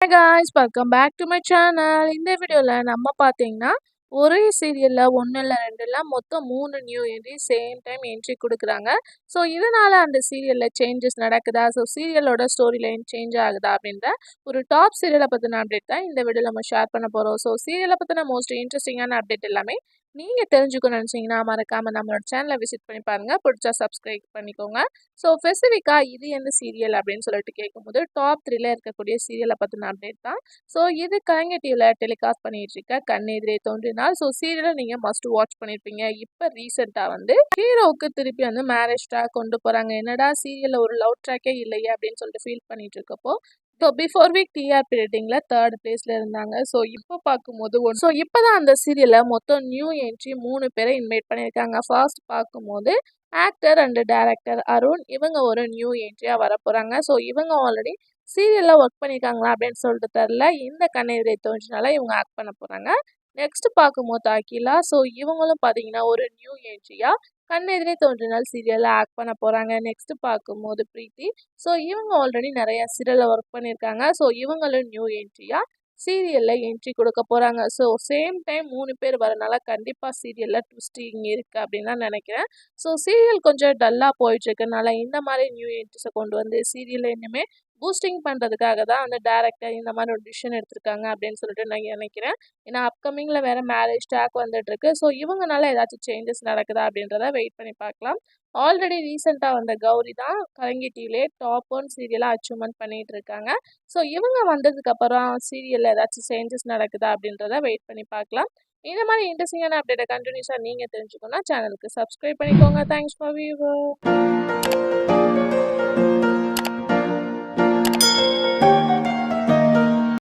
Hi guys, welcome back to my channel. இந்த வீடியோவில் நம்ம பார்த்தீங்கன்னா ஒரே சீரியலில் ஒன்று இல்லை ரெண்டு இல்லை மொத்தம் 3 new entry same time entry கொடுக்குறாங்க. ஸோ இதனால் அந்த சீரியலில் சேஞ்சஸ் நடக்குதா, ஸோ சீரியலோட ஸ்டோரி லைன் சேஞ்ச் ஆகுதா அப்படின்ற ஒரு டாப் சீரியலை பற்றின அப்டேட் தான் இந்த வீடியோவில் நம்ம ஷேர் பண்ண போகிறோம். ஸோ சீரியலை பற்றின மோஸ்ட் இன்ட்ரெஸ்டிங்கான அப்டேட் எல்லாமே நீங்கள் தெரிஞ்சுக்கணும்னு நினச்சிங்கன்னா மறக்காமல் நம்மளோட சேனலை விசிட் பண்ணி பாருங்கள். பிடிச்சா சப்ஸ்கிரைப் பண்ணிக்கோங்க. ஸோ ஸ்பெசிஃபிக்காக இது எந்த சீரியல் அப்படின்னு சொல்லிட்டு கேட்கும்போது டாப் 3ல இருக்கக்கூடிய சீரியலை பற்றின அப்டேட் தான். ஸோ இது கலைஞர் டிவியில் டெலிகாஸ்ட் பண்ணிட்டு இருக்க கண்ணெதிரே தோன்றினால். ஸோ சீரியலை நீங்கள் மஸ்ட் வாட்ச் பண்ணியிருப்பீங்க. இப்போ ரீசெண்டாக வந்து ஹீரோவுக்கு திருப்பி வந்து மேரேஜ் ட்ராக் கொண்டு போகிறாங்க. என்னடா சீரியலில் ஒரு லவ் ட்ராக்கே இல்லையே அப்படின்னு சொல்லிட்டு ஃபீல் பண்ணிட்டு இருக்கப்போ ஸோ பிஃபோர் வீக் டிஆர்பி ரேட்டிங்கில் 3rd பிளேஸில் இருந்தாங்க. ஸோ இப்போ பார்க்கும்போது இப்போ தான் அந்த சீரியலில் மொத்தம் நியூ என்ட்ரி 3 பேரை இன்வைட் பண்ணியிருக்காங்க. ஃபர்ஸ்ட் பார்க்கும்போது ஆக்டர் அண்ட் டைரக்டர் அருண், இவங்க ஒரு நியூ என்ட்ரியாக வர போகிறாங்க. ஸோ இவங்க ஆல்ரெடி சீரியலில் ஒர்க் பண்ணியிருக்காங்களா அப்படின்னு சொல்லிட்டு தெரில. இந்த கண்ணெதிரே தோன்றினால இவங்க ஆக்ட் பண்ண போகிறாங்க. நெக்ஸ்ட் பார்க்கும்போது அகிலா, ஸோ இவங்களும் பார்த்தீங்கன்னா ஒரு நியூ என்ட்ரியாக கண்ணெதிரே தோன்றினால் சீரியலில் ஆக்ட் பண்ண போகிறாங்க. நெக்ஸ்ட் பார்க்கும்போது பிரீத்தி, ஸோ இவங்க ஆல்ரெடி நிறைய சீரியலில் ஒர்க் பண்ணியிருக்காங்க. ஸோ இவங்களும் நியூ என்ட்ரியாக சீரியலில் என்ட்ரி கொடுக்க போகிறாங்க. ஸோ சேம் டைம் 3 பேர் வரனால கண்டிப்பாக சீரியலில் ட்விஸ்டிங் இருக்குது அப்படின்னு தான் நினைக்கிறேன். ஸோ சீரியல் கொஞ்சம் டல்லாக போயிட்டுருக்கனால இந்த மாதிரி நியூ என்ட்ரிஸை கொண்டு வந்து சீரியலை இன்னுமே பூஸ்டிங் பண்ணுறதுக்காக தான் அந்த டேரக்டர் இந்த மாதிரி ஒரு டிசிஷன் எடுத்திருக்காங்க அப்படின்னு சொல்லிட்டு நான் நினைக்கிறேன். ஏன்னா அப்கமிங்கில் வேறு மேரேஜ் ட்ராக் வந்துட்டுருக்கு. ஸோ இவங்கனால ஏதாச்சும் சேஞ்சஸ் நடக்குதா அப்படின்றத வெயிட் பண்ணி பார்க்கலாம். ஆல்ரெடி ரீசெண்டாக வந்த கௌரி தான் கலைஞர் டிவிலே டாப் 1 சீரியலாக அச்சீவ்மெண்ட் பண்ணிகிட்டு இருக்காங்க. ஸோ இவங்க வந்ததுக்கப்புறம் சீரியலில் ஏதாச்சும் சேஞ்சஸ் நடக்குதா அப்படின்றத வெயிட் பண்ணி பார்க்கலாம். இந்த மாதிரி இன்ட்ரெஸ்டிங்கான அப்டேட்டை கண்டினியூஸாக நீங்கள் தெரிஞ்சுக்கணும்னா சேனலுக்கு சப்ஸ்கிரைப் பண்ணிக்கோங்க. Thanks for viewer.